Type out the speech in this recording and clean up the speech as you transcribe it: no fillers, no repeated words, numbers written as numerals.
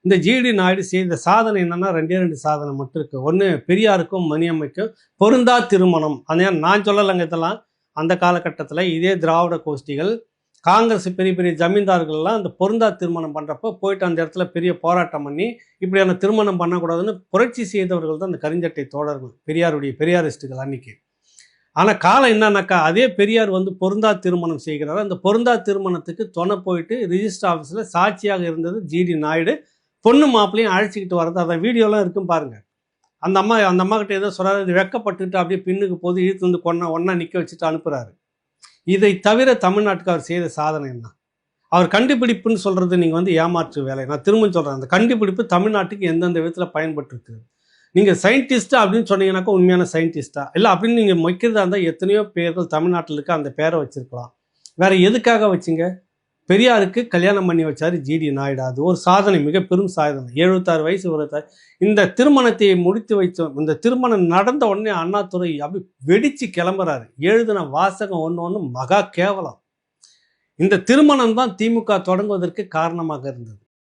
இந்த ஜிடி நாயுடு செய்த சாதனை என்னன்னா ரெண்டே ரெண்டு சாதனை மட்டும் இருக்கு. ஒன்று, பெரியாருக்கும் மணியம்மைக்கும் பொருந்தா திருமணம். அதே நான் சொல்லலைங்க, இதெல்லாம் அந்த காலகட்டத்தில் இதே திராவிட கோஷ்டிகள் காங்கிரஸ் பெரிய பெரிய ஜமீன்தார்கள்லாம் அந்த பொருந்தா திருமணம் பண்ணுறப்போ போயிட்டு அந்த இடத்துல பெரிய போராட்டம் பண்ணி இப்படியான திருமணம் பண்ணக்கூடாதுன்னு புரட்சி செய்தவர்கள் தான் அந்த கரிஞ்சட்டை தோழர்கள், பெரியாரிஸ்டுகள் அன்னைக்கு. ஆனால் காலம் என்னன்னாக்கா, அதே பெரியார் வந்து பொருந்தா திருமணம் செய்கிறாரு. அந்த பொருந்தா திருமணத்துக்கு துணை போயிட்டு ரிஜிஸ்டர் ஆஃபீஸில் சாட்சியாக இருந்தது ஜிடி நாயுடு. பொண்ணு மாப்பிளையும் அழைச்சிக்கிட்டு வர்றது, அந்த வீடியோலாம் இருக்கும் பாருங்க. அந்த அம்மா கிட்ட ஏதோ சொல்றாரு, இது வெக்கப்பட்டுட்டு அப்படியே பின்னுக்கு போது இழுத்து வந்து ஒன்னா நிற்க வச்சுட்டு அனுப்புறாரு. இதை தவிர தமிழ்நாட்டுக்கு அவர் செய்த சாதனை என்ன? அவர் கண்டுபிடிப்புன்னு சொல்றது நீங்க வந்து ஏமாற்று வேலை. நான் திரும்ப சொல்றேன், அந்த கண்டுபிடிப்பு தமிழ்நாட்டுக்கு எந்தெந்த விதத்தில் பயன்பட்டு இருக்குது. நீங்கள் சயின்டிஸ்டா அப்படின்னு சொன்னீங்கன்னாக்கா உண்மையான சயின்டிஸ்டா இல்லை அப்படின்னு நீங்கள் வைக்கிறதா இருந்தால் எத்தனையோ பேர்கள் தமிழ்நாட்டில் இருக்க அந்த பேரை வச்சிருக்கலாம். வேற எதுக்காக வச்சிங்க? பெரியாருக்கு கல்யாணம் பண்ணி வச்சாரு ஜிடி நாயுடு. அது ஒரு சாதனை, மிக பெரும் சாதனை. 76 வயசு ஒரு இந்த திருமணத்தை முடித்து வைத்தோம். இந்த திருமணம் நடந்த உடனே அண்ணாதுரை அப்படி வெடிச்சு கிளம்புறாரு. எழுதின வாசகம் ஒன்று மகா கேவலம். இந்த திருமணம் தான் திமுக தொடங்குவதற்கு காரணமாக இருந்தது.